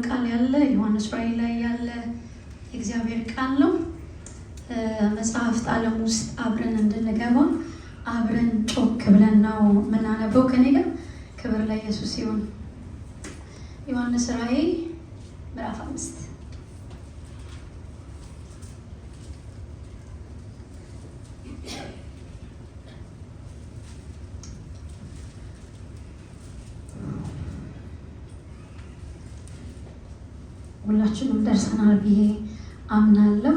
ቃል ያለ ዮሐንስ ራእይ ላይ ያለ የእግዚአብሔር ቃል ነው። መጽሐፍት ዓለም ውስጥ አብረን እንድንገባ አብረን ጮክ ብለን ነው የምናነበው። ከኔ ጋር ክብር ለኢየሱስ ይሁን። ዮሐንስ ራእይ ምዕራፍ 5 ሁላችንም ደርሰናል ብዬ አምናለሁ።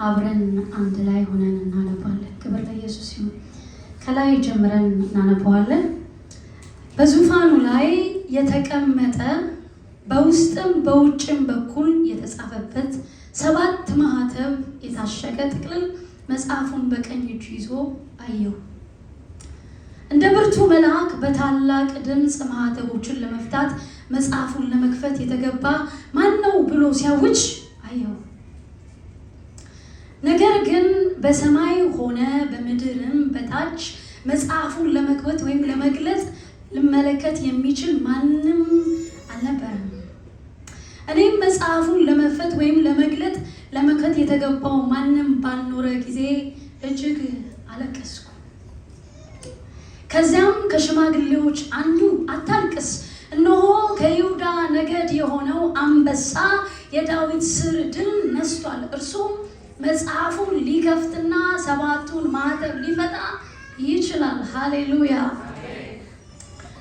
አብረን አንድ ላይ ሆነን እናነባለን። ክብር ለኢየሱስ ይሁን። ከላይ ጀምረን እናነባዋለን። በዙፋኑ ላይ የተቀመጠ በውስጥም በውጭም በኩል የተጻፈበት 7 ማኅተም የታሸገ ጥቅልል መጽሐፉን በቀኝ እጁ ይዞ አየሁ። እንደ ብርቱ መልአክ በታላቅ ድምፅ ማኅተሞችን ለመፍታት መጽሐፉን ለመክፈት የተገባ ማን ነው ብሎ ሲያውጅ አየሁ። ነገር ግን በሰማይ ሆነ በምድርም በታች መጽሐፉን ለመክፈት ወይም ለመግለጽ ልመለከት የሚችል ማንም አልነበረም። እኔም መጽሐፉን ለመክፈት ወይም ለመክፈት የተገባው ማንም ባልኖረ ጊዜ እጅግ አለቀስኩ። ከዚያም ከሽማግሌዎች አንዱ አታልቅስ፣ እነሆ ከይሁዳ ነገድ የሆነው አንበሳ የዳዊት ሥር ድል ነስቷል። እርሱም መጽሐፉን ሊከፍትና 7ቱን ማኅተም ሊፈታ ይችላል። ሃሌሉያ!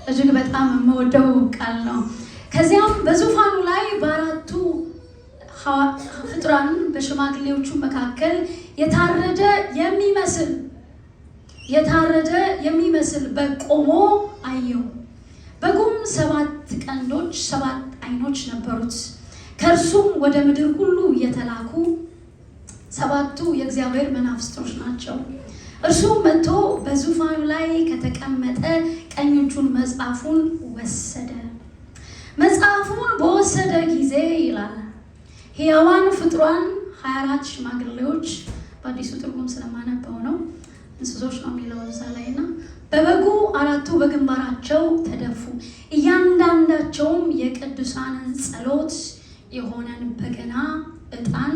እጅግ በጣም የምወደው ቃል ነው። ከዚያም በዙፋኑ ላይ በአራቱ ፍጡራን በሽማግሌዎቹ መካከል የታረደ የሚመስል በግ ቆሞ አየሁ። በጉም 7 ቀንዶች 7 ዓይኖች ነበሩት። ከእርሱም ወደ ምድር ሁሉ የተላኩ 7ቱ የእግዚአብሔር መናፍስቶች ናቸው። እርሱም መጥቶ በዙፋኑ ላይ ከተቀመጠ ቀኝ እጁን መጽሐፉን ወሰደ። መጽሐፉን በወሰደ ጊዜ ይላል ሕያዋን ፍጡራን 24 ሽማግሌዎች፣ በአዲሱ ትርጉም ስለማነበው ነው እንስሶች ነው የሚለው እዛ ላይ እና በበጉ 4ቱ በግንባራቸው ተደፉ። እያንዳንዳቸውም የቅዱሳንን ጸሎት የሆነን በገና ዕጣን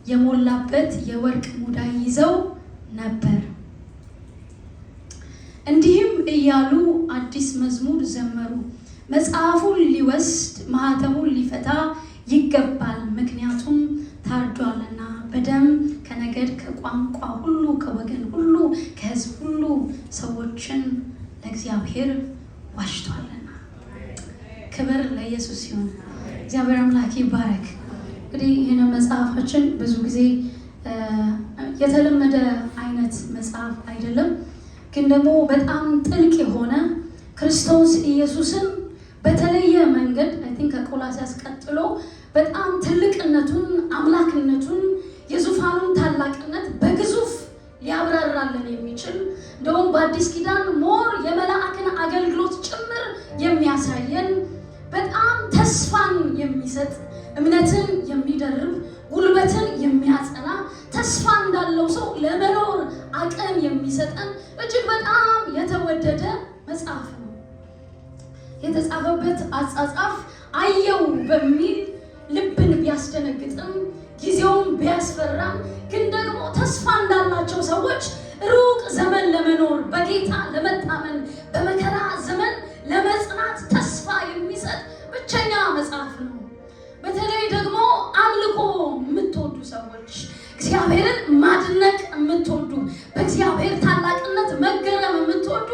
የሞላበት የወርቅ ሙዳይ ይዘው ነበር። እንዲህም እያሉ አዲስ መዝሙር ዘመሩ። መጽሐፉን ሊወስድ ማኅተሙን ሊፈታ ይገባል፣ ምክንያቱም ታርዷልና፣ በደም ከነገድ ከቋንቋ ሁሉ ከወገን ሁሉ ከሕዝብ ሁሉ ሰዎችን ለእግዚአብሔር ዋሽቷልና። ክብር ለኢየሱስ ይሁን። እግዚአብሔር አምላክ ይባረክ። እንግዲህ ይህን መጽሐፋችን ብዙ ጊዜ የተለመደ አይነት መጽሐፍ አይደለም፣ ግን ደግሞ በጣም ጥልቅ የሆነ ክርስቶስ ኢየሱስን በተለየ መንገድ ከቆላስይስ ቀጥሎ በጣም ትልቅነቱን፣ አምላክነቱን፣ የዙፋኑን ታላቅነት በግዙፍ ሊያብራራልን የሚችል እንደውም በአዲስ ኪዳን ሞር የመላእክን አገልግሎት ጭምር የሚያሳየን በጣም ተስፋን የሚሰጥ እምነትን የሚደርብ ጉልበትን የሚያጸና ተስፋ እንዳለው ሰው ለመኖር አቅም የሚሰጠን እጅግ በጣም የተወደደ መጽሐፍ ነው። የተጻፈበት አጻጻፍ አየው በሚል ልብን ቢያስደነግጥም ጊዜውን ቢያስፈራም ግን ደግሞ ተስፋ እንዳላቸው ሰዎች ሩቅ ዘመን ለመኖር በጌታ ለመታመን በመከራ ዘመን ለመጽናት ተስፋ የሚሰጥ ብቸኛ መጽሐፍ ነው። በተለይ ደግሞ አምልኮ የምትወዱ ሰዎች፣ እግዚአብሔርን ማድነቅ የምትወዱ፣ በእግዚአብሔር ታላቅነት መገረም የምትወዱ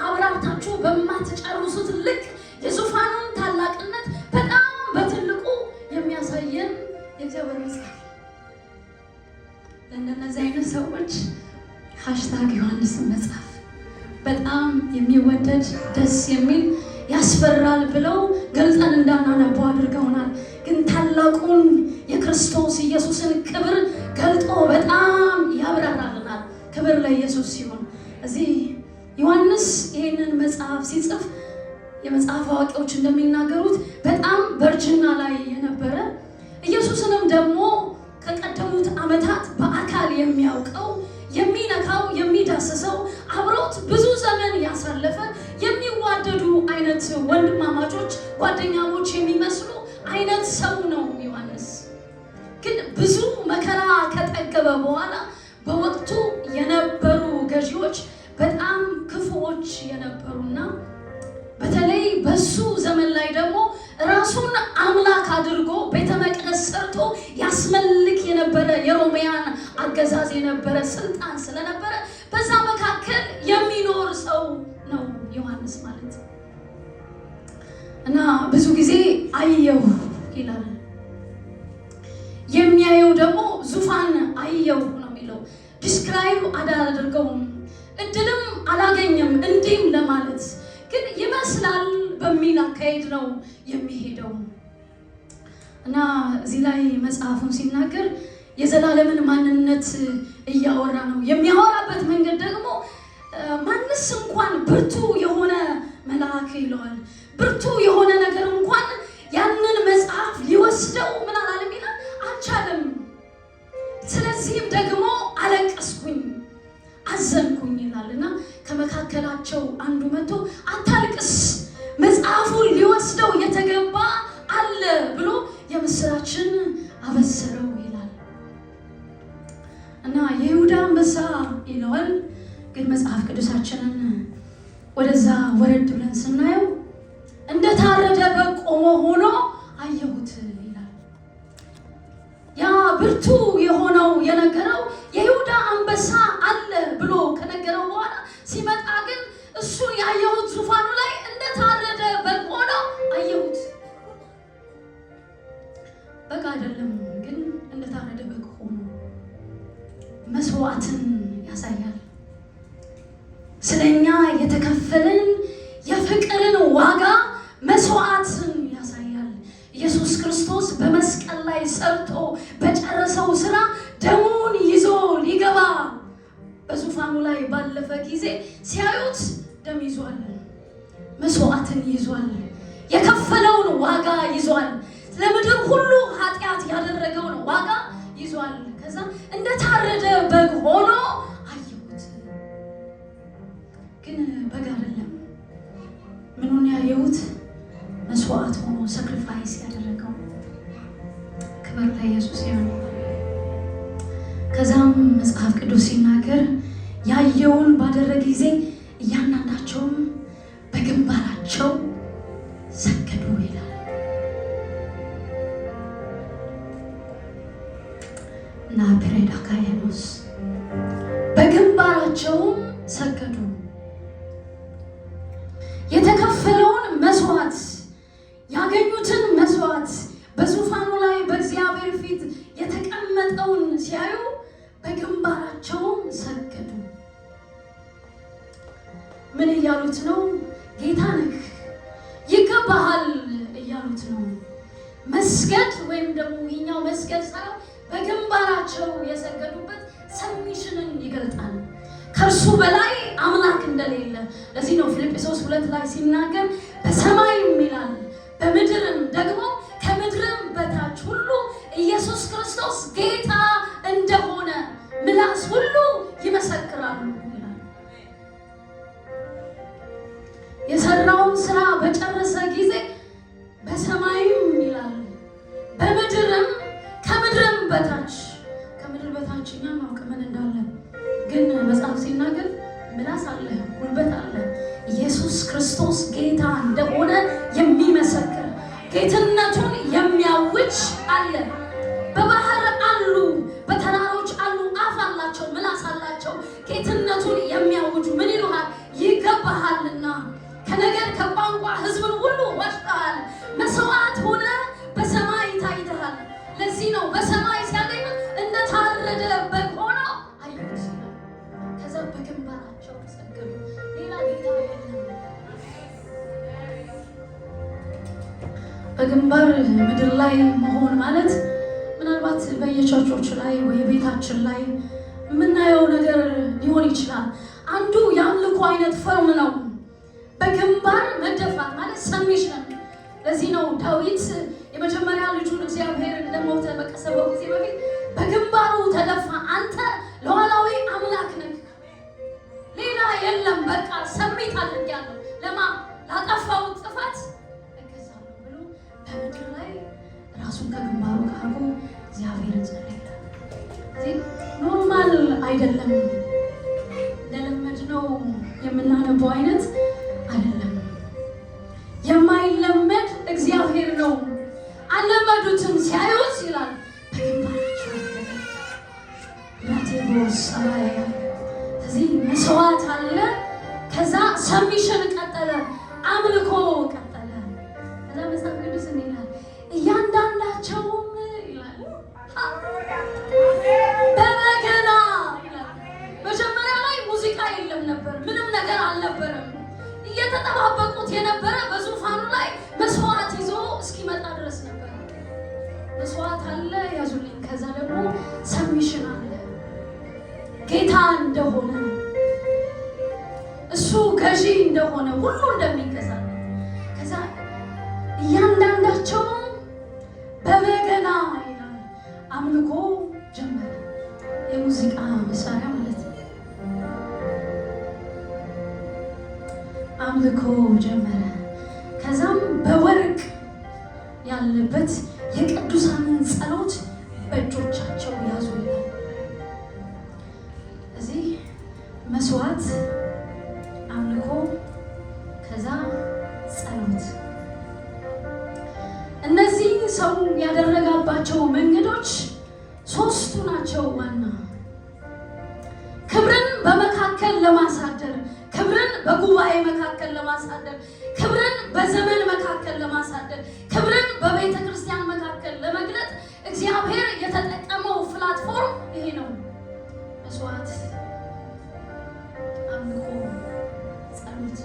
አብራርታችሁ በማትጨርሱት ልክ የዙፋኑን ታላቅነት በጣም በትልቁ የሚያሳየን የእግዚአብሔር መጽሐፍ። ለእንደነዚህ አይነት ሰዎች #ዮሐንስን መጽሐፍ በጣም የሚወደድ ደስ የሚል ያስፈራል ብለው ገልጠን እንዳናነበው አድርገውናል። ግን ታላቁን የክርስቶስ ኢየሱስን ክብር ገልጦ በጣም ያብራራልናል። ክብር ለኢየሱስ ሲሆን እዚህ ዮሐንስ ይህንን መጽሐፍ ሲጽፍ የመጽሐፍ አዋቂዎች እንደሚናገሩት በጣም በእርጅና ላይ የነበረ ኢየሱስንም ደግሞ ከቀደሙት ዓመታት በአካል የሚያውቀው የሚነካው የሚዳስሰው አብሮት ብዙ ዘመን ያሳለፈ የሚዋደዱ አይነት ወንድማማቾች ጓደኛሞች የሚመስሉ ሰው ነው ዮሐንስ። ግን ብዙ መከራ ከጠገበ በኋላ በወቅቱ የነበሩ ገዢዎች በጣም ክፉዎች የነበሩና በተለይ በሱ ዘመን ላይ ደግሞ ራሱን አምላክ አድርጎ ቤተ መቅደስ ሰርቶ ያስመልክ የነበረ የሮማውያን አገዛዝ የነበረ ስልጣን ስለነበረ በዛ መካከል የሚኖር ሰው ነው ዮሐንስ ማለት። እና ብዙ ጊዜ አየሁ ይላል። የሚያየው ደግሞ ዙፋን አየሁ ነው የሚለው። ዲስክራይብ አላደርገውም፣ እድልም አላገኘም እንዲህም ለማለት ግን ይመስላል በሚል አካሄድ ነው የሚሄደው። እና እዚህ ላይ መጽሐፉን ሲናገር የዘላለምን ማንነት እያወራ ነው። የሚያወራበት መንገድ ደግሞ ማንስ እንኳን ብርቱ የሆነ መልአክ ይለዋል። ብርቱ የሆነ ነገር እንኳን ያንን መጽሐፍ ሊወስደው ምን አላለም ይላል፣ አልቻለም። ስለዚህም ደግሞ አለቀስኩኝ፣ አዘንኩኝ ይላልና ከመካከላቸው አንዱ መጥቶ አታልቅስ፣ መጽሐፉን ሊወስደው የተገባ አለ ብሎ የምስራችን አበሰረው ይላል። እና የይሁዳ አንበሳ ይለዋል። ግን መጽሐፍ ቅዱሳችንን ወደዛ ወረድ ብለን ስናየው እንደታረደ በግ ቆሞ ሆኖ አየሁት ይላል። ያ ብርቱ የሆነው የነገረው የይሁዳ አንበሳ አለ ብሎ ከነገረው በኋላ ሲመጣ ግን እሱን ያየሁት ዙፋኑ ላይ እንደታረደ በግ ሆኖ አየሁት። በግ አይደለም ግን እንደታረደ በግ ሆኖ መስዋዕትን ያሳያል። ስለኛ የተከፈለን የፍቅርን ዋጋ መስዋዕትን ያሳያል። ኢየሱስ ክርስቶስ በመስቀል ላይ ሰርቶ በጨረሰው ስራ ደሙን ይዞ ሊገባ በዙፋኑ ላይ ባለፈ ጊዜ ሲያዩት ደም ይዟል፣ መስዋዕትን ይዟል፣ የከፈለውን ዋጋ ይዟል፣ ለምድር ሁሉ ኃጢአት ያደረገውን ዋጋ ይዟል። ከዛ እንደታረደ በግ ሆኖ አየሁት። ግን በግ አይደለም። ምኑን ያየሁት? መስዋዕት ሆኖ ሳክሪፋይስ ያደረገው። ክብር ለኢየሱስ ይሁን። ከዛም መጽሐፍ ቅዱስ ሲናገር ያየውን ባደረገ ጊዜ እያንዳንዳቸውም በግንባራቸው ሰገዱ ይላል። እና ፕሬዳካያኖስ በግንባራቸውም ሰገዱ። የተከፈለውን መስዋዕት ያገኙትን መስዋዕት በዙፋኑ ላይ በእግዚአብሔር ፊት የተቀመጠውን ሲያዩ በግንባራቸውም ሰገዱ። ምን እያሉት ነው? ጌታ ነህ፣ ይገባሃል እያሉት ነው። መስገድ ወይም ደግሞ ይኛው መስገድ ሳይሆን በግንባራቸው የሰገዱበት ሰሚሽንን ይገልጣል። ከእርሱ በላይ አምላክ እንደሌለ። ለዚህ ነው ፊልጵስዩስ 2 ላይ ሲናገር በሰማይም ይላል በምድርም ደግሞ ከምድርም በታች ሁሉ ኢየሱስ ክርስቶስ ጌታ እንደሆነ ምላስ ሁሉ ይመሰክራሉ ይላል። የሰራውን ስራ በጨረሰ ጊዜ በሰማይም ይላል በምድርም ከምድርም በታች። ከምድር በታች እኛ ማውቅ ምን እንዳለ ግን መጽሐፍ ሲናገር ምላስ አለ፣ ጉልበት አለ። ኢየሱስ ክርስቶስ ጌታ እንደሆነ የሚመሰክር ጌትነቱን የሚያውጅ አለ። በባህር አሉ፣ በተራሮች አሉ፣ አፍ አላቸው፣ ምላስ አላቸው። ጌትነቱን የሚያውጁ ምን ይሉሃል? ይገባሃልና ከነገር ከቋንቋ ሕዝብን ሁሉ ወስደሃል። መስዋዕት ሆነ በሰማይ ታይተሃል። ለዚህ ነው በሰማይ ሲያገኙ እንደታረደ በግ ሆነው አየሁት። ከዛ በግንባራቸው ሰገዱ። ሌላ ጌታ የለም። በግንባር ምድር ላይ መሆን ማለት ምናልባት በየቸርቾች ላይ ወይ ቤታችን ላይ የምናየው ነገር ሊሆን ይችላል። አንዱ የአምልኮ አይነት ፈርም ነው። በግንባር መደፋት ማለት ሰሚሽን። ለዚህ ነው ዳዊት የመጀመሪያ ልጁን እግዚአብሔር እንደሞተ በቀሰበው ጊዜ በፊት በግንባሩ ተደፋ። አንተ ለዋላዊ አምላክ ነህ፣ ሌላ የለም፣ በቃ ሰሚት አድርጌያለሁ፣ ላጠፋው ጥፋት እገዛለሁ ብሎ በምድር ላይ ራሱን ከግንባሩ ካርጎ እግዚአብሔርን ጸለየ። እዚህ ኖርማል አይደለም፣ ለለመድነው የምናነበው አይነት አይደለም። የማይለመድ እግዚአብሔር ነው። አለመዱትም ሲያዩት ይላል በግንባራቸው ራቴቦስ ሰማያ። እዚህ መስዋዕት አለ። ከዛ ሰሚሽን ቀጠለ፣ አምልኮ ቀጠለ። ከዛ መጽሐፍ ቅዱስ ይላል እያንዳንዳቸውም ይላል በበገና ይላል። መጀመሪያ ላይ ሙዚቃ የለም ነበር፣ ምንም ነገር አልነበረም። እየተጠባበቁት የነበረ በዙፋኑ ላይ መስዋዕት ይዞ እስኪመጣ ድረስ ነበር። መስዋዕት አለ፣ ያዙልኝ። ከዛ ደግሞ ሰሚሽን አለ፣ ጌታ እንደሆነ እሱ ገዢ እንደሆነ ሁሉ እንደሚገዛል። ከዛ እያንዳንዳቸው በበገና ይላል አምልኮ ጀመረ። የሙዚቃ መሳሪያ ማለት ነው። አምልኮ ጀመረ። ከዛም በወርቅ ያለበት የቅዱሳንን ጸሎት በእጆቻቸው ያዙ ይላል። እዚህ መስዋዕት፣ አምልኮ፣ ከዛ ጸሎት። እነዚህ ሰው ያደረጋባቸው መንገዶች ሶስቱ ናቸው ዋና። ክብርን በመካከል ለማሳደር፣ ክብርን በጉባኤ መካከል ለማሳደር፣ ክብርን በዘመን መካከል ለማሳደር፣ ክብርን በቤተ ክርስቲያን መካከል ለመግለጥ እግዚአብሔር የተጠቀመው ፕላትፎርም ይሄ ነው። መስዋዕት፣ አምልኮ፣ ጸሎት።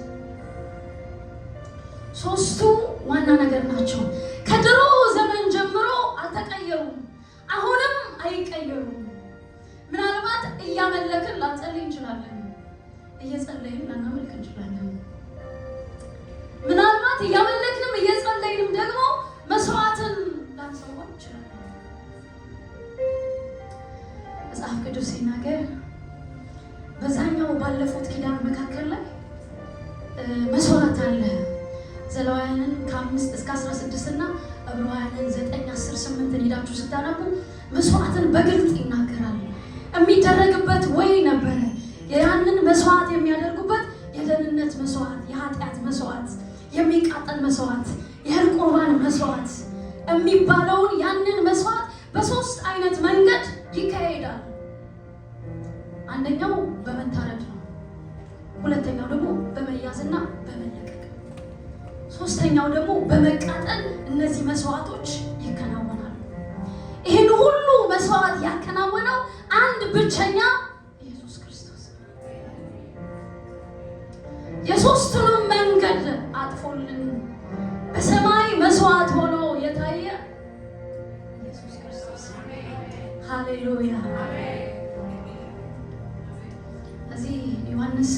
ሶስቱ ዋና ነገር ናቸው። ከድሮ ዘመን ጀምሮ አልተቀየሩም፣ አሁንም አይቀየሩም። ምናልባት እያመለክን ላንጸልይ እንችላለን፣ እየጸለይም ላናመልክ እንችላለን። ምናልባት እያመለክንም እየጸለይንም ደግሞ መስዋዕትን ላንሰዋ እንችላለን። መጽሐፍ ቅዱስ ሲናገር በዛኛው ባለፉት ኪዳን መካከል ላይ መስዋዕት አለ። ዘሌዋውያንን ከ5 እስከ 16 እና ዕብራውያንን 9፣ 10፣ 8 ሄዳችሁ ስታነቡ መስዋዕትን በግልጽ ይናገራል። የሚደረግበት ወይ ነበረ። ያንን መስዋዕት የሚያደርጉበት የደህንነት መስዋዕት፣ የኃጢአት መስዋዕት፣ የሚቃጠል መስዋዕት፣ የእህል ቁርባን መስዋዕት የሚባለውን ያንን መስዋዕት በሶስት አይነት መንገድ ይካሄዳል። አንደኛው በመታረድ ነው። ሁለተኛው ደግሞ በመያዝና በመለቀቅ፣ ሶስተኛው ደግሞ በመቃጠል። እነዚህ መስዋዕቶች ይከናወናሉ። ይህን ሁሉ መስዋዕት ያከናወነው አንድ ብቸኛ ኢየሱስ ክርስቶስ። የሶስቱንም መንገድ አጥፎልን በሰማይ መስዋዕት ሆኖ የታየ ኢየሱስ ክርስቶስ። ሃሌሉያ። እዚህ ዮሐንስ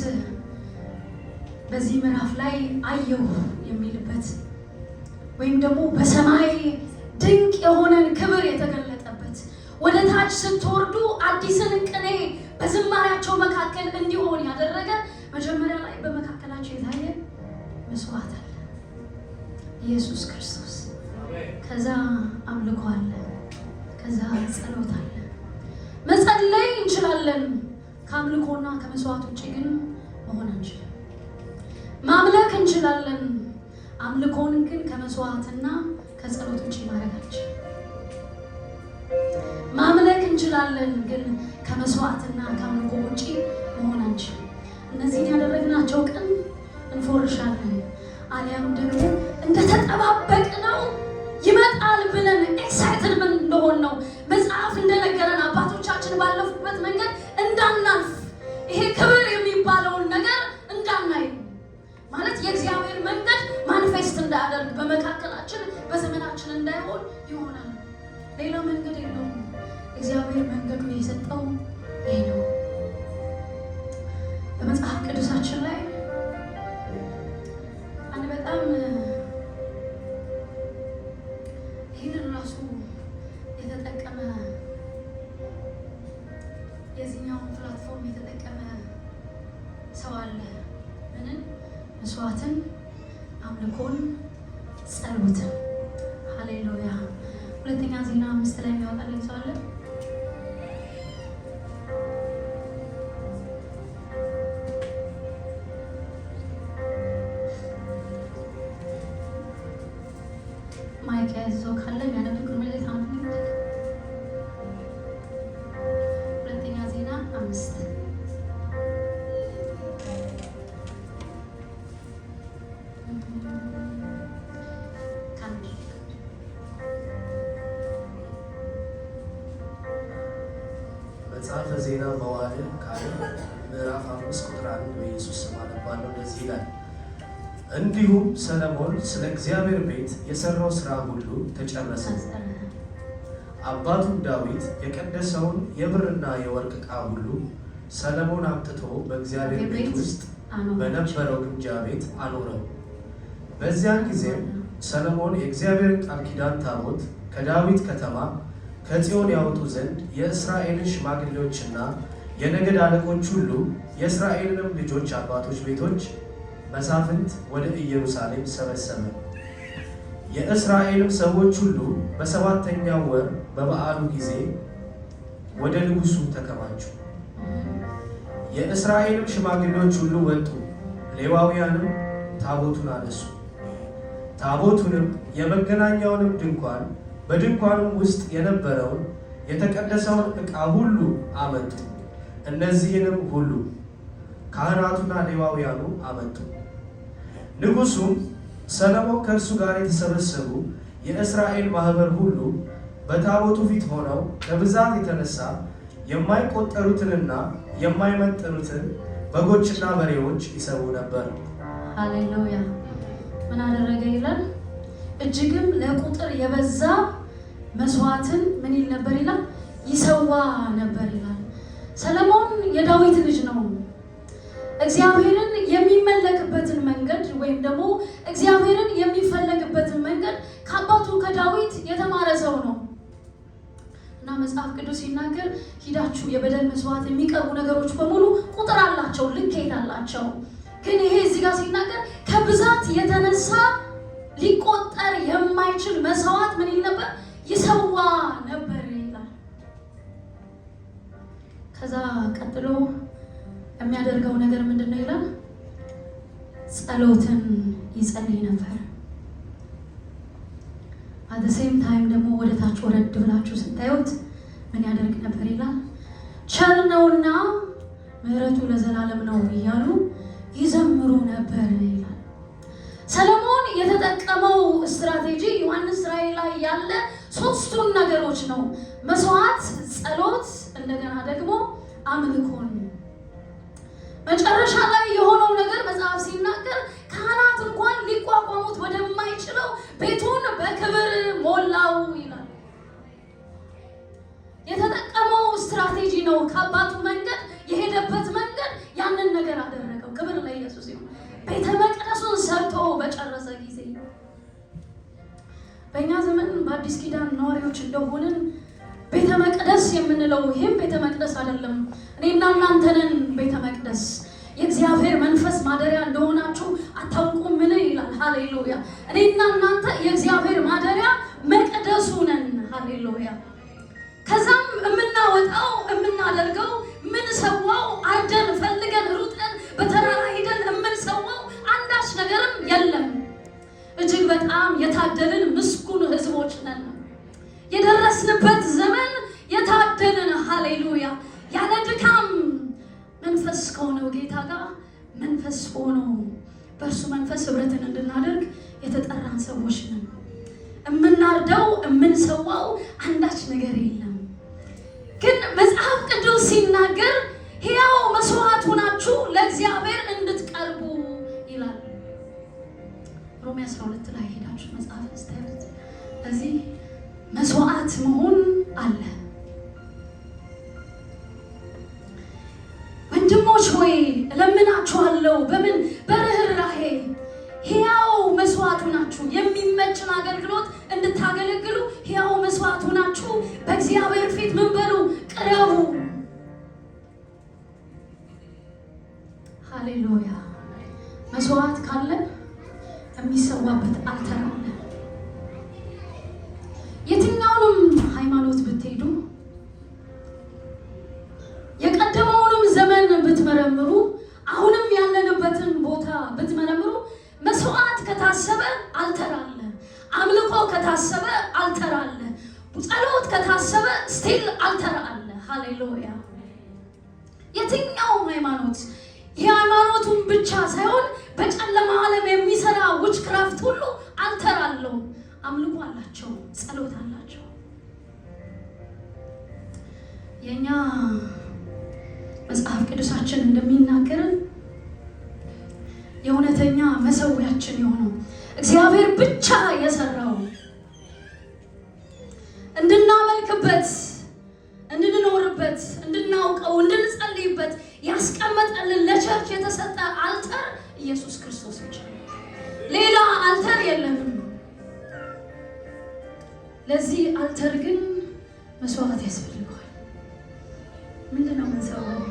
በዚህ ምዕራፍ ላይ አየሁ የሚልበት ወይም ደግሞ በሰማይ ድንቅ የሆነን ክብር የተገለጠበት፣ ወደ ታች ስትወርዱ አዲስን ቅኔ በዝማሬያቸው መካከል እንዲሆን ያደረገ መጀመሪያ ላይ በመካከላቸው የታየ መስዋዕት አለ፣ ኢየሱስ ክርስቶስ። ከዛ አምልኮ አለ፣ ከዛ ጸሎት አለ። መጸለይ እንችላለን፣ ከአምልኮና ከመስዋዕት ውጭ ግን መሆን አንችልም። ማምለክ እንችላለን፣ አምልኮን ግን ከመስዋዕትና ከጸሎት ውጭ ማድረግ አንችልም። ማምለክ እንችላለን፣ ግን ከመስዋዕትና ከአምልኮ ውጭ መሆን አንችልም። እነዚህን ያደረግናቸው ቀን እንፎርሻለን፣ አሊያም ደግሞ እንደተጠባበቅነው ይመጣል ብለን ኤክሳይትድ ምን እንደሆን ነው መጽሐፍ እንደነገረን አባቶቻችን ባለፉበት መንገድ እንዳናልፍ፣ ይሄ ክብር የሚባለውን ነገር እንዳናይ ማለት የእግዚአብሔር መንገድ ማኒፌስት እንዳያደርግ በመካከላችን በዘመናችን እንዳይሆን ይሆናል። ሌላ መንገድ የለውም። እግዚአብሔር መንገዱን የሰጠው ይሄ ነው። በመጽሐፍ ቅዱሳችን ላይ አንድ በጣም ይህንን ራሱ የተጠቀመ የዚህኛውን ፕላትፎርም የተጠቀመ ሰው አለ። ምንን? መስዋዕትን፣ አምልኮን፣ ጸሎትን። ሃሌሉያ። ዜና 5 ላይ የሚያወጣልኝ ሰው አለ? ማይክ ያዘው ካለ ያነብኩ ማለት አንተ ሁለተኛ ዜና 5 መጽሐፈ ዜና መዋዕል ካልዕ ምዕራፍ 5 ቁጥር 1 በኢየሱስ ስም አነባለሁ። እንደዚህ ይላል። እንዲሁም ሰለሞን ስለ እግዚአብሔር ቤት የሰራው ሥራ ሁሉ ተጨረሰ። አባቱም ዳዊት የቀደሰውን የብርና የወርቅ ዕቃ ሁሉ ሰለሞን አምጥቶ በእግዚአብሔር ቤት ውስጥ በነበረው ግምጃ ቤት አኖረው። በዚያን ጊዜም ሰለሞን የእግዚአብሔርን ቃል ኪዳን ታቦት ከዳዊት ከተማ ከጽዮን ያወጡ ዘንድ የእስራኤልን ሽማግሌዎችና የነገድ አለቆች ሁሉ የእስራኤልንም ልጆች አባቶች ቤቶች መሳፍንት ወደ ኢየሩሳሌም ሰበሰበ። የእስራኤልም ሰዎች ሁሉ በሰባተኛው ወር በበዓሉ ጊዜ ወደ ንጉሡ ተከማቹ። የእስራኤልም ሽማግሌዎች ሁሉ ወጡ፣ ሌዋውያንም ታቦቱን አነሱ። ታቦቱንም የመገናኛውንም ድንኳን በድንኳኑም ውስጥ የነበረውን የተቀደሰውን ዕቃ ሁሉ አመጡ። እነዚህንም ሁሉ ካህናቱና ሌዋውያኑ አመጡ። ንጉሡም ሰለሞን ከእርሱ ጋር የተሰበሰቡ የእስራኤል ማኅበር ሁሉ በታቦቱ ፊት ሆነው ከብዛት የተነሳ የማይቆጠሩትንና የማይመጠኑትን በጎችና በሬዎች ይሰዉ ነበር። ሃሌሉያ። ምን አደረገ ይላል? እጅግም ለቁጥር የበዛ መስዋዕትን ምን ይል ነበር ይላል? ይሰዋ ነበር ይላል። ሰለሞን የዳዊት ልጅ ነው። እግዚአብሔርን የሚመለክበትን መንገድ ወይም ደግሞ እግዚአብሔርን የሚፈለግበትን መንገድ ከአባቱ ከዳዊት የተማረ ሰው ነው እና መጽሐፍ ቅዱስ ሲናገር ሂዳችሁ የበደል መስዋዕት የሚቀርቡ ነገሮች በሙሉ ቁጥር አላቸው፣ ልኬት አላቸው። ግን ይሄ እዚህ ጋር ሲናገር ከብዛት የተነሳ ሊቆጠር የማይችል መስዋዕት ምን ይል ነበር? ይሰዋ ነበር ይላል። ከዛ ቀጥሎ የሚያደርገው ነገር ምንድን ነው ይላል? ጸሎትን ይጸልይ ነበር። at the same time ደግሞ ወደ ታች ወረድ ብላችሁ ስታዩት ምን ያደርግ ነበር ይላል? ቸር ነውና ምሕረቱ ለዘላለም ነው እያሉ ይዘምሩ ነበር ይላል። ሰለሞን የተጠቀመው ስትራቴጂ ዮሐንስ ራእይ ላይ ያለ ሶስቱን ነገሮች ነው። መስዋዕት፣ ጸሎት፣ እንደገና ደግሞ አምልኮን። መጨረሻ ላይ የሆነው ነገር መጽሐፍ ሲናገር ካህናት እንኳን ሊቋቋሙት ወደማይችለው ቤቱን በክብር ሞላው ይላል። የተጠቀመው ስትራቴጂ ነው። ከአባቱ መንገድ የሄደበት መንገድ ያንን ነገር አደረገው። ክብር ለኢየሱስ ይሁን። ቤተ መቅደሱን ሰርቶ በጨረሰ ጊዜ በእኛ ዘመን በአዲስ ኪዳን ነዋሪዎች እንደሆንን ቤተ መቅደስ የምንለው ይህም ቤተ መቅደስ አይደለም። እኔና እናንተንን ቤተ መቅደስ የእግዚአብሔር መንፈስ ማደሪያ እንደሆናችሁ አታውቁም? ምን ይላል? ሃሌሉያ። እኔና እናንተ የእግዚአብሔር ማደሪያ መቅደሱ ነን። ሃሌሉያ። ከዛም የምናወጣው የምናደርገው ምን ሰዋው አርደን ፈልገን ሩጠን በተራራ ሄደን የምንሰዋው አንዳች ነገርም የለም። እጅግ በጣም የታደልን ምስጉን ህዝቦች ነን። የደረስንበት ዘመን የታደልን። ሃሌሉያ። ያለ ድካም መንፈስ ከሆነው ጌታ ጋር መንፈስ ሆኖ በእርሱ መንፈስ ህብረትን እንድናደርግ የተጠራን ሰዎች ነን። የምናርደው የምንሰዋው አንዳች ነገር የለም። ግን መጽሐፍ ቅዱስ ሲናገር ሕያው መስዋዕት ሆናችሁ ለእግዚአብሔር እንድትቀርቡ ይላል። ሮሜ 12 ላይ ሄዳችሁ መጽሐፍ ስታዩት እዚህ መስዋዕት መሆን አለ። ወንድሞች ሆይ እለምናችኋለሁ በምን በርህራሄ ሕያው መስዋዕት ሆናችሁ የሚመችን አገልግሎት እንድታገለግሉ ሕያው መስዋዕት ሆናችሁ በእግዚአብሔር ፊት ምን በሉ? ቅረቡ። ሃሌሉያ። መስዋዕት ካለ የሚሰዋበት አልተር አለ። የትኛውንም ጸሎት ከታሰበ ስቲል አልተር አለ። ሃሌሉያ። የትኛው ሃይማኖት የሃይማኖቱን ብቻ ሳይሆን በጨለማ ዓለም የሚሰራ ዊችክራፍት ሁሉ አልተር አለው። አምልኮ አላቸው፣ ጸሎት አላቸው። የኛ መጽሐፍ ቅዱሳችን እንደሚናገረን የእውነተኛ መሰዊያችን የሆነው እግዚአብሔር ብቻ የሰራው እንድናመልክበት፣ እንድንኖርበት፣ እንድናውቀው፣ እንድንጸልይበት ያስቀመጠልን ለቸርች የተሰጠ አልተር ኢየሱስ ክርስቶስ ብቻ ነው። ሌላ አልተር የለንም። ለዚህ አልተር ግን መስዋዕት ያስፈልገዋል። ምንድነው የምንሰዋው?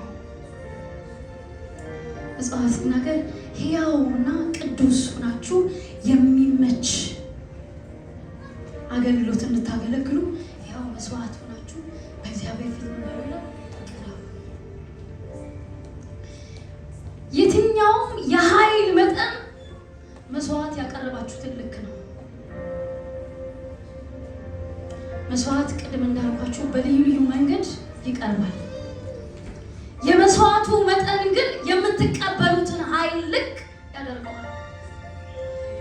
መጽሐፍ ሲናገር ሕያውና ቅዱስ ሆናችሁ የሚመች አገልግሎት እንድታገለግሉ ሕያው መስዋዕት ሆናችሁ በእግዚአብሔር ፊት ነው። የትኛውም የኃይል መጠን መስዋዕት ያቀረባችሁትን ልክ ነው። መስዋዕት ቅድም እንዳልኳችሁ በልዩ ልዩ መንገድ ይቀርባል። የመስዋዕቱ መጠን ግን የምትቀበሉትን ኃይል ልክ ያደርገዋል።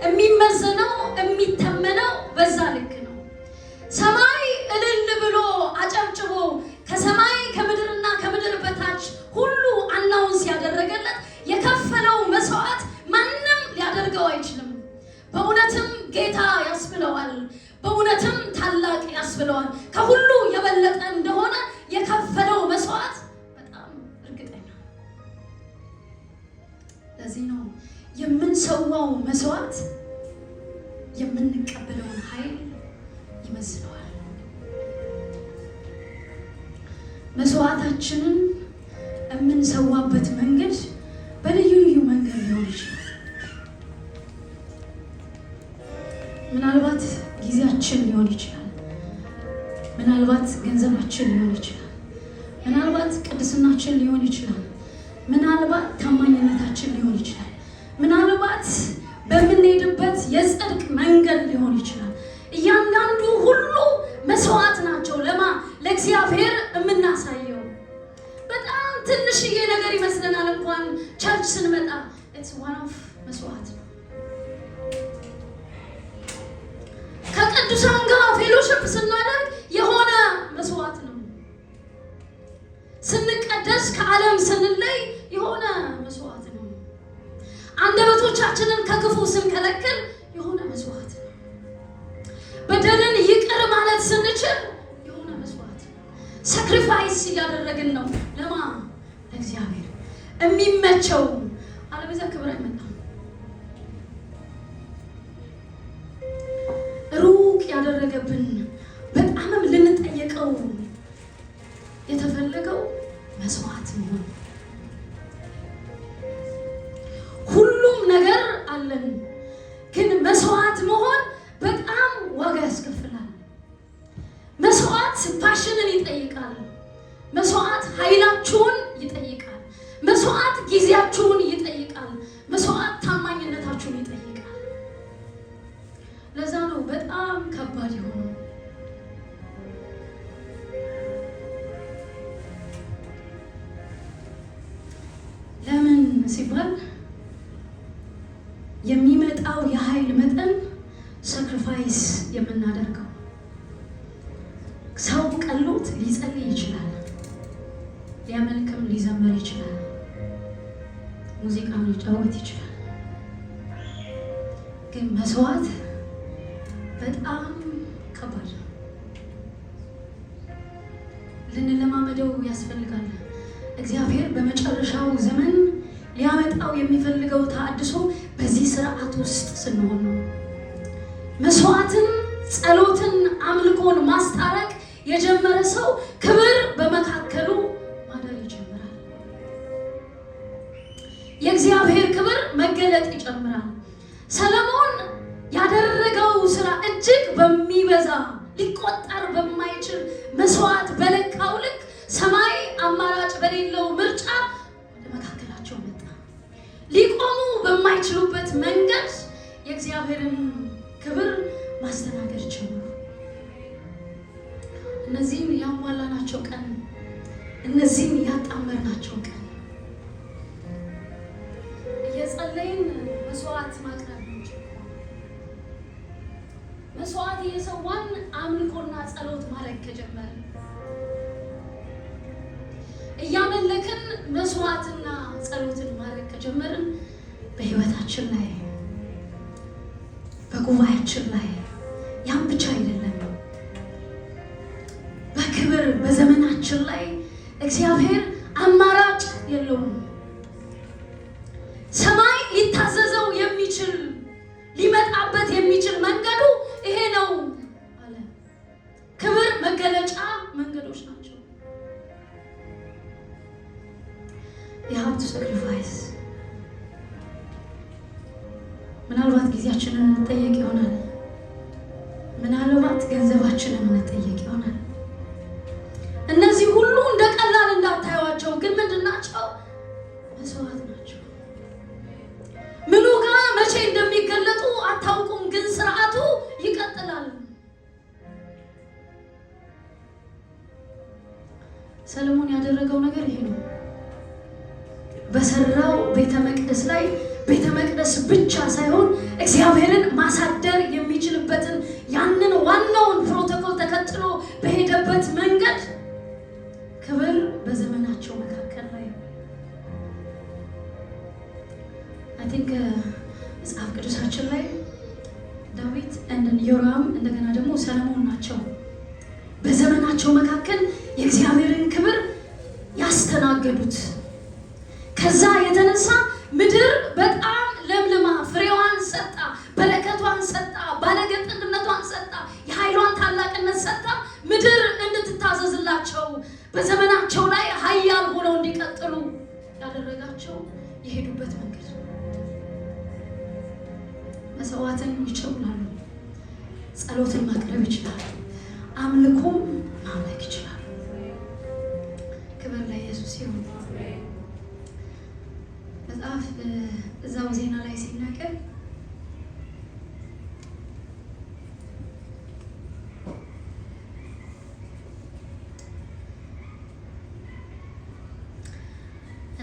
የሚመዘነው የሚተመነው በዛ ልክ ነው። ሰማይ እልል ብሎ አጨብጭቦ ከሰማይ ከምድርና ከምድር በታች ሁሉ አናውንስ ያደረገለት የከፈለው መስዋዕት ማንም ሊያደርገው አይችልም። በእውነትም ጌታ ያስብለዋል፣ በእውነትም ታላቅ ያስብለዋል። ከሁሉ የበለጠ እንደሆነ የከፈለው መስዋዕት በጣም እርግጠኛ። ለዚህ ነው የምንሰዋው መስዋዕት የምንቀበለውን ኃይል ይመስለዋል። መስዋዕታችንን የምንሰዋበት መንገድ በልዩ ልዩ መንገድ ሊሆን ይችላል። ምናልባት ጊዜያችን ሊሆን ይችላል። ምናልባት ገንዘባችን ሊሆን ይችላል። ምናልባት ቅድስናችን ሊሆን ይችላል። ምናልባት ታማኝነታችን ሊሆን ይችላል። ምናልባት በምንሄድበት የጽድቅ መንገድ ሊሆን ይችላል። እያንዳንዱ ሁሉ መስዋዕት ናቸው። ለእግዚአብሔር የምናሳየው በጣም ትንሽዬ ነገር ይመስለናል። እንኳን ቸርች ስንመጣ it's one of መስዋዕት ነው። ከቅዱሳን ጋር ፌሎሺፕ ስናደርግ የሆነ መስዋዕት ነው። ስንቀደስ ከዓለም ስንለይ የሆነ መስዋዕት ነው። አንደበቶቻችንን ከክፉ ስንከለክል የሆነ መስዋዕት ነው። በደልን ይቅር ማለት ስንችል የሆነ መስዋዕት ነው። ሳክሪፋይስ እያደረግን ነው። ለማ ለእግዚአብሔር የሚመቸው አለበዚያ ክብር አይመጣም። ሩቅ ያደረገብን በጣምም ልንጠየቀው የተፈለገው መስዋዕት ነው። ሁሉም ነገር አለን፣ ግን መስዋዕት መሆን በጣም ዋጋ ያስከፍላል። መስዋዕት ፓሽንን ይጠይቃል። መስዋዕት ኃይላችሁን ይጠይቃል። መስዋዕት ጊዜያችሁን ይጠይቃል። መስዋዕት ታማኝነታችሁን ይጠይቃል። ለዛ ነው በጣም ከባድ የሆነው። ለምን ሲባል የሚመጣው የኃይል መጠን ሳክሪፋይስ የምናደርገው ሰው ቀሎት ሊጸልይ ይችላል፣ ሊያመልክም ሊዘምር ይችላል፣ ሙዚቃም ሊጫወት ይችላል። ግን መስዋዕት በጣም ከባድ ነው። ልንለማመደው ያስፈልጋል። እግዚአብሔር በመጨረሻው ዘመን ሊያመጣው የሚፈልገው ተሐድሶ በዚህ ስርዓት ውስጥ ስንሆን ነው። መስዋዕትን፣ ጸሎትን፣ አምልኮን ማስታረቅ የጀመረ ሰው ክብር በመካከሉ ማደር ይጀምራል። የእግዚአብሔር ክብር መገለጥ ይጨምራል። ሰለሞን ያደረገው ስራ እጅግ በሚበዛ ሊቆጠር በማይችል መስዋዕት በለካው ልክ ሰማይ አማራጭ በሌለው ምርጫ ወደ መካከላቸው መጣ። ሊቆሙ በማይችሉበት መንገድ የእግዚአብሔርን ክብር ማስተናገድ ጀመሩ። እነዚህን ያሟላናቸው ቀን፣ እነዚህን ያጣመርናቸው ቀን እየጸለይን መስዋዕት ማቅረብ እንችል። መስዋዕት የሰዋን አምልኮና ጸሎት ማድረግ ከጀመርን፣ እያመለክን መስዋዕትና ጸሎትን ማድረግ ከጀመርን በህይወታችን ላይ በጉባኤያችን ላይ ያም ብቻ አይደለም፣ በክብር በዘመናችን ላይ እግዚአብሔር አማራጭ የለውም። ሰማይ ሊታዘዘው የሚችል ሊመጣበት የሚችል መንገዱ ይሄ ነው አለ። ክብር መገለጫ መንገዶች ናቸው። የሀብቱ ሳክሪፋይስ ምናልባት ጊዜያችንን እንጠየቅ ይሆናል። ምናልባት ገንዘባችንን እንጠየቅ ይሆናል። እነዚህ ሁሉ እንደ ቀላል እንዳታዩዋቸው፣ ግን ምንድን ናቸው? መስዋዕት ናቸው። ምኑ ጋር መቼ እንደሚገለጡ አታውቁም፣ ግን ስርዓቱ ይቀጥላል። ሰለሞን ያደረገው ነገር ይሄ ነው። በሰራው ቤተ መቅደስ ላይ ቤተ መቅደስ ብቻ ሳይሆን እግዚአብሔርን ማሳደር የሚችልበትን ያንን ዋናውን ፕሮቶኮል ተከትሎ በሄደበት መንገድ ክብር በዘመናቸው መካከል ላይ አይ ቲንክ መጽሐፍ ቅዱሳችን ላይ ዳዊት ዮራም እንደገና ደግሞ ሰለሞን ናቸው በዘመናቸው መካከል የእግዚአብሔርን ክብር ያስተናገዱት። ከዛ የተነሳ ምድር በጣም ለምልማ ፍሬዋን ሰጣ፣ በረከቷን ሰጣ፣ ባለገጥነቷን ሰጣ፣ የኃይሏን ታላቅነት ሰጣ። ምድር እንድትታዘዝላቸው በዘመናቸው ላይ ኃያል ሆነው እንዲቀጥሉ ያደረጋቸው የሄዱበት መንገድ። መስዋዕትን ይችላሉ፣ ጸሎትን ማቅረብ ይችላሉ፣ አምልኮም ማምለክ ይችላሉ። ክብር ለኢየሱስ ይሁን። መጽሐፍ እዛው ዜና ላይ ሲናገር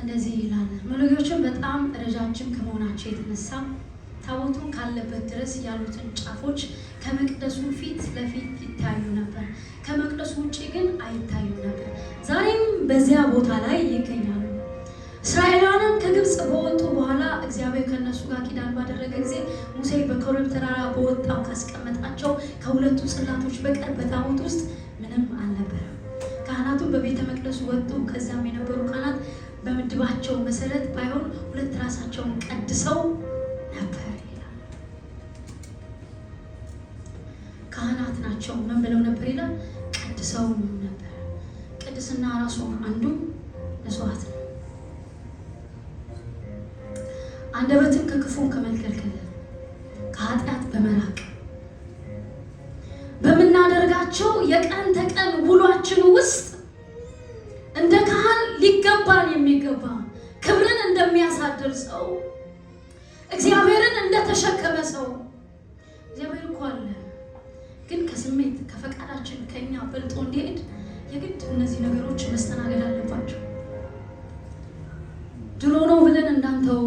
እንደዚህ ይላል። መሎጊያዎቹም በጣም ረጃጅም ከመሆናቸው የተነሳ ታቦቱን ካለበት ድረስ ያሉትን ጫፎች ከመቅደሱ ፊት ለፊት ይታዩ ነበር፣ ከመቅደሱ ውጭ ግን አይታዩ ነበር። ዛሬም በዚያ ቦታ ላይ ይገኛሉ። እስራኤላውያንም ከግብፅ በወጡ በኋላ እግዚአብሔር ከነሱ ጋር ኪዳን ባደረገ ጊዜ ሙሴ በኮሬብ ተራራ በወጣው ካስቀመጣቸው ከሁለቱ ጽላቶች በቀር በታቦት ውስጥ ምንም አልነበረም። ካህናቱ በቤተ መቅደሱ ወጡ። ከዚያም የነበሩ ካህናት በምድባቸው መሰረት ባይሆን ሁለት ራሳቸውን ቀድሰው ነበር ይላል። ካህናት ናቸው ምን ብለው ነበር ይላል? ቀድሰው ነበር። ቅድስና ራሱ አንዱ መስዋዕት ነው። አንደበትን ከክፉ ከመከልከል ከኃጢአት በመራቅ በምናደርጋቸው የቀን ተቀን ውሏችን ውስጥ እንደ ካህን ሊገባን የሚገባ ክብርን እንደሚያሳድር ሰው እግዚአብሔርን እንደተሸከመ ሰው እግዚአብሔር እኮ አለ፣ ግን ከስሜት ከፈቃዳችን ከኛ በልጦ እንዲሄድ የግድ እነዚህ ነገሮች መስተናገድ አለባቸው። ድሮ ነው ብለን እንዳንተው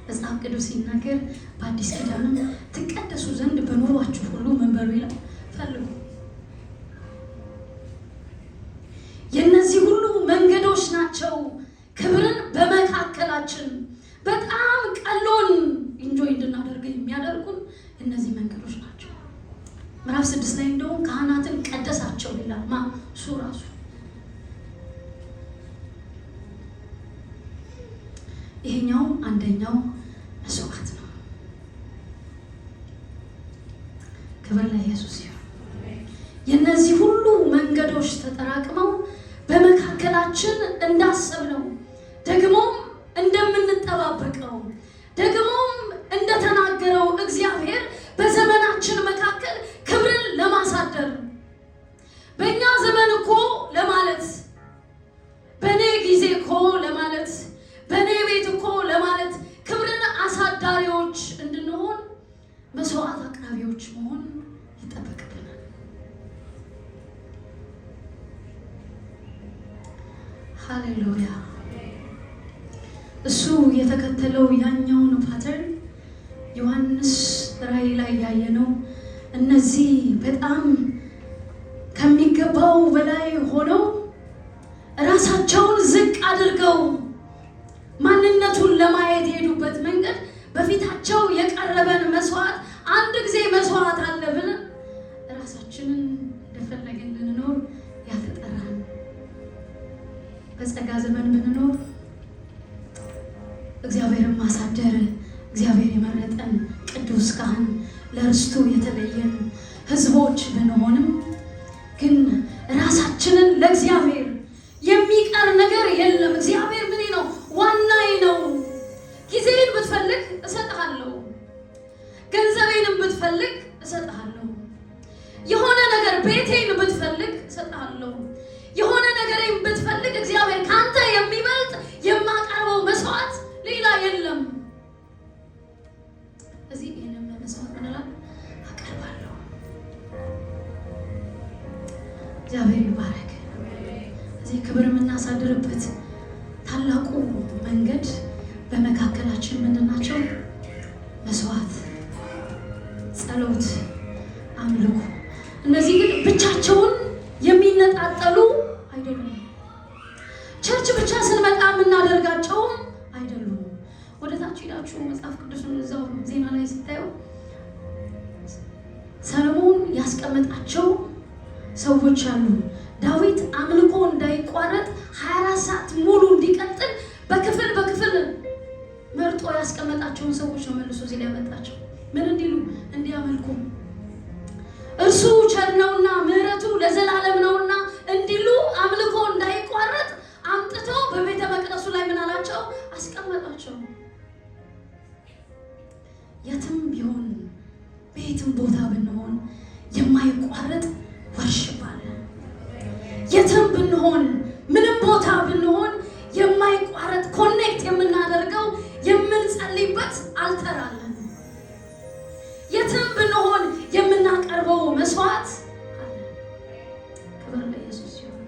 መጽሐፍ ቅዱስ ሲናገር በአዲስ ኪዳንም ትቀደሱ ዘንድ በኑሯችሁ ሁሉ ምን በሉ ይላል? ፈልጉ። የእነዚህ ሁሉ መንገዶች ናቸው ክብርን በመካከላችን በጣም ቀሎን ኢንጆይ እንድናደርግ የሚያደርጉን እነዚህ መንገዶች ናቸው። ምዕራፍ 6 ላይ እንደውም ካህናትን ቀደሳቸው ይላል። እሱ ራሱ ይሄኛው አንደኛው መስዋዕት ነው። ክብር ለኢየሱስ ይሁን። የእነዚህ ሁሉ መንገዶች ተጠራቅመው በመካከላችን እንዳሰብነው ደግሞም እንደምንጠባበቀው ደግሞም እንደተናገረው እግዚአብሔር በዘመናችን መካከል ክብርን ለማሳደር በእኛ ዘመን እኮ ለማለት በእኔ ጊዜ እኮ ለማለት በእኔ ቤት እኮ ለማለት ክብርን አሳዳሪዎች እንድንሆን መስዋዕት አቅራቢዎች መሆን ይጠበቅብናል። ሃሌሉያ። እሱ የተከተለው ያኛውን ፓተርን ዮሐንስ ራእይ ላይ ያየነው እነዚህ በጣም ከሚገባው በላይ ሆነው ራሳቸውን ዝቅ አድርገው ማንነቱን ለማየት የሄዱበት መንገድ በፊታቸው የቀረበን መስዋዕት አንድ ጊዜ መስዋዕት አለ ብለን ራሳችንን እንደፈለግን ልንኖር ያልተጠራን በጸጋ ዘመን ብንኖር እግዚአብሔርን ማሳደር እግዚአብሔር የመረጠን ቅዱስ ካህን ለርስቱ የተለየን ህዝቦች ብንሆንም ግን ራሳችንን ለእግዚአብሔር የሚቀር ነገር የለም። እግዚአብሔር ምን ነው? ዋናዬ ነው። ጊዜን ብትፈልግ እሰጥሃለሁ፣ ገንዘቤንም ብትፈልግ እሰጥሃለሁ፣ የሆነ ነገር ቤቴን ብትፈልግ እሰጥሃለሁ፣ የሆነ ነገሬን ብትፈልግ እግዚአብሔር ካንተ የሚበልጥ የማቀርበው መስዋዕት ሌላ የለም። እዚህ ይሄንን መስዋዕት እንላለን አቀርባለሁ። እግዚአብሔር ይባረክ። እዚህ ክብር የምናሳድርበት ታላቁ መንገድ በመካከላችን ምንድን ናቸው? መስዋዕት፣ ጸሎት፣ አምልኮ። እነዚህ ግን ብቻቸውን የሚነጣጠሉ አይደሉም። ቸርች ብቻ ስንመጣ የምናደርጋቸውም አይደሉም። ወደ ታች ሄዳችሁ መጽሐፍ ቅዱስን እዛው ዜና ላይ ስታዩ ሰለሞን ያስቀመጣቸው ሰዎች አሉ። ዳዊት አምልኮ እንዳይቋረጥ 24 ሰዓት ሙሉ እንዲቀጥል በክፍል በክፍል መርጦ ያስቀመጣቸውን ሰዎች ነው መልሶ እዚህ ላይ ያመጣቸው። ምን እንዲሉ? እንዲያመልኩ፣ እርሱ ቸር ነውና ምሕረቱ ለዘላለም ነውና እንዲሉ አምልኮ እንዳይቋረጥ አምጥተው በቤተ መቅደሱ ላይ ምን አላቸው? አስቀመጣቸው። የትም ቢሆን በየትም ቦታ ብንሆን የማይቋረጥ ወርሽፕ አለ። የትም ብንሆን ምንም ቦታ ብንሆን የማይቋረጥ ኮኔክት የምናደርገው የምንጸልይበት አልተር አለን። የትም ብንሆን የምናቀርበው መስዋዕት አለ። ክብር ለኢየሱስ ይሁን።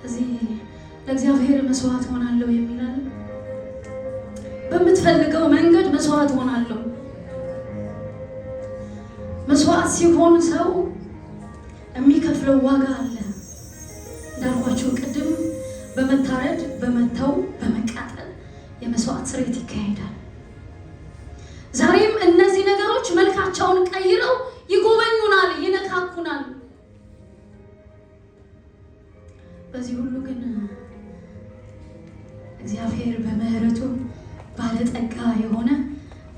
እዚህ ለእግዚአብሔር መስዋዕት ሆናለሁ የሚላል በምትፈልገው መንገድ መስዋዕት ሆናለሁ። መስዋዕት ሲሆን ሰው የሚከፍለው ዋጋ አለ። እንዳልኳችሁ ቅድም በመታረድ በመተው በመቃጠል የመስዋዕት ስርየት ይካሄዳል። ዛሬም እነዚህ ነገሮች መልካቸውን ቀይረው ይጎበኙናል፣ ይነካኩናል። በዚህ ሁሉ ግን እግዚአብሔር በምሕረቱ ባለጠጋ የሆነ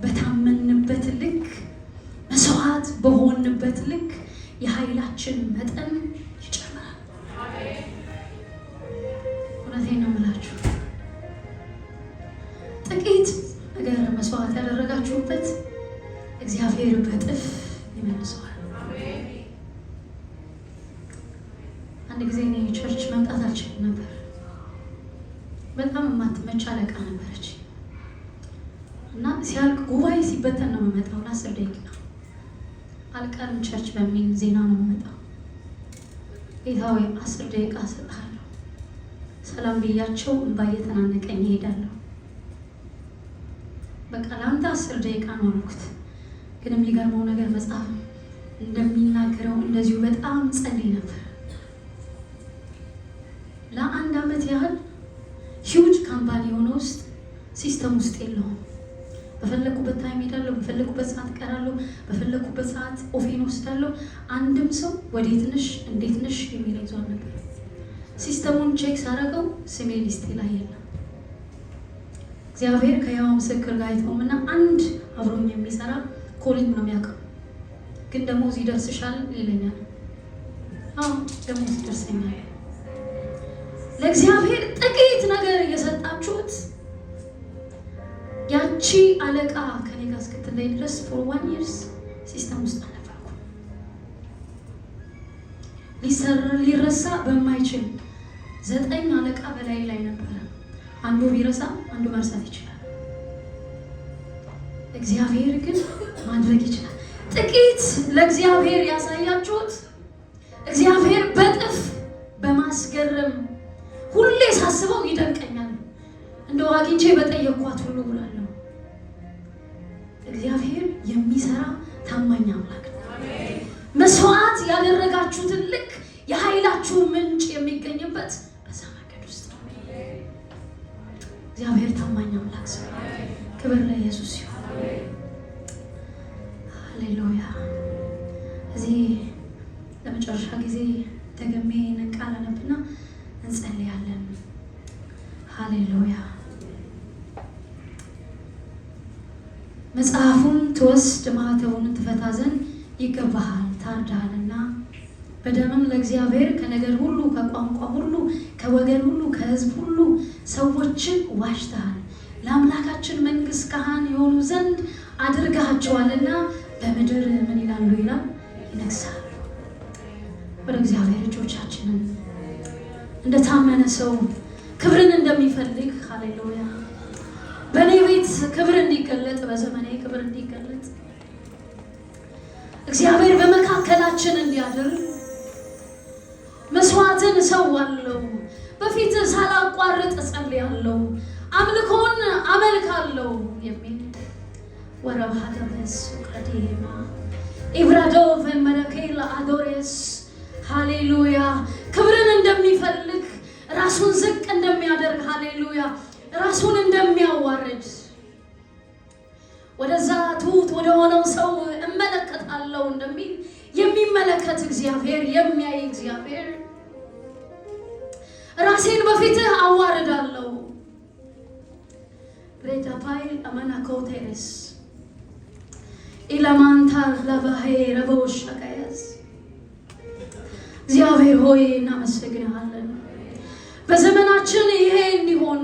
በታመንበት ልክ መስዋዕት በሆንበት ልክ የኃይላችን መጠን ይጨምራል። እውነቴን ነው የምላችሁ። ጥቂት ነገር መስዋዕት ያደረጋችሁበት እግዚአብሔር በጥፍ ይመልሰዋል። አንድ ጊዜ እኔ ቸርች መምጣት አልችልም ነበር። በጣም የማትመች አለቃ ነበረች እና ሲያልቅ ጉባኤ ሲበተን ነው የምመጣው። ለ10 ደቂቃ አልቀርም ቸርች በሚል ዜና ነው የምመጣው። ጌታ ሆይ 10 ደቂቃ እሰጥሃለሁ። ሰላም ብያቸው እንባ እየተናነቀኝ እሄዳለሁ። በቃ ለአንተ 10 ደቂቃ ነው አልኩት። ግን የሚገርመው ነገር መጽሐፍ እንደሚናገረው እንደዚሁ በጣም ጸልይ ነበር። ለ1 ዓመት ያህል ሂውጅ ካምፓኒ የሆነ ውስጥ ሲስተም ውስጥ የለውም። በፈለኩበት ታይም ሄዳለሁ፣ በፈለኩበት ሰዓት ቀራለሁ፣ በፈለኩበት ሰዓት ኦፌን ወስዳለሁ። አንድም ሰው ወዴት ነሽ እንዴት ነሽ የሚል ይዟል ነበር። ሲስተሙን ቼክ ሳደርገው ስሜ ሊስቴ ላይ የለም። እግዚአብሔር ከያው ምስክር ጋር አይተውምና አንድ አብሮኝ የሚሰራ ኮሊንግ ነው የሚያውቀው። ግን ደሞዝ ይደርስሻል ይለኛል። አዎ ደሞዝ ይደርሰኛል። ለእግዚአብሔር ጥቂት ነገር የሰጣችሁት ያቺ አለቃ ከኔ ጋር እስክትለይ ድረስ for 1 year ሲስተም ውስጥ አልነበርኩም። ሊረሳ በማይችል 9 አለቃ በላይ ላይ ነበረ። አንዱ ቢረሳ አንዱ መርሳት ይችላል። እግዚአብሔር ግን ማድረግ ይችላል። ጥቂት ለእግዚአብሔር ያሳያችሁት እግዚአብሔር በጥፍ በማስገረም ሳስበው ይደንቀኛል። እንደው አግኝቼ በጠየኳት ሁሉ ብላለሁ። እግዚአብሔር የሚሰራ ታማኝ አምላክ ነው። መስዋዕት ያደረጋችሁትን ልክ የኃይላችሁ ምንጭ የሚገኝበት በዛ መንገድ ውስጥ ነው። እግዚአብሔር ታማኝ አምላክ ስለሆነ ክብር ለኢየሱስ ይሁን። ሃሌሉያ። እዚህ ለመጨረሻ ጊዜ ደግሜ ቃል አነብና እንጸልያለን። ሃሌሉያ። መጽሐፉን ትወስድ ማኅተሙን ትፈታ ዘንድ ይገባሃል፣ ታርደሃልና በደምም ለእግዚአብሔር ከነገር ሁሉ ከቋንቋ ሁሉ ከወገን ሁሉ ከሕዝብ ሁሉ ሰዎችን ዋጅተሃል። ለአምላካችን መንግሥት ካህን የሆኑ ዘንድ አድርጋቸዋልና በምድር ምን ይላሉ ይላል ይነግሳሉ። ወደ እግዚአብሔር እጆቻችንን እንደታመነ ሰው ክብርን እንደሚፈልግ ሃሌሉያ በእኔ ቤት ክብር እንዲገለጥ በዘመኔ ክብር እንዲገለጥ እግዚአብሔር በመካከላችን እንዲያድር መስዋዕትን እሰዋለሁ፣ በፊት ሳላቋርጥ እጸልያለሁ፣ አምልኮን አመልካለሁ የሚል ወረብ ሀገበስ ቀዲማ ኢብራዶቭ መለኬላ አዶሬስ ሃሌሉያ ክብርን እንደሚፈልግ ራሱን ዝቅ እንደሚያደርግ ሃሌሉያ ራሱን እንደሚያዋርድ ወደዛ ትሁት ወደ ሆነው ሰው እመለከታለሁ እንደሚል የሚመለከት እግዚአብሔር የሚያይ እግዚአብሔር ራሴን በፊትህ አዋርዳለሁ። ሬታፓይ አማናኮቴስ ኢላማንታ ለባሄ ረቦሽቀያስ እግዚአብሔር ሆይ እናመሰግንሃለን። በዘመናችን ይሄ እንዲሆን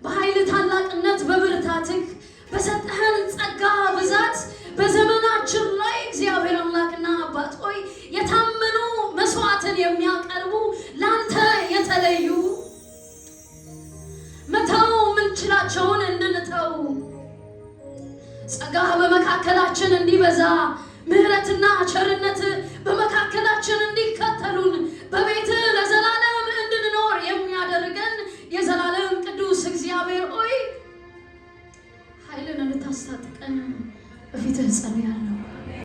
በኃይል ታላቅነት በብርታትህ በሰጠህን ጸጋ ብዛት በዘመናችን ላይ እግዚአብሔር አምላክና አባት ሆይ የታመኑ መስዋዕትን የሚያቀርቡ ላንተ የተለዩ መተው ምንችላቸውን እንድንተው ጸጋ በመካከላችን እንዲበዛ ምሕረትና ቸርነት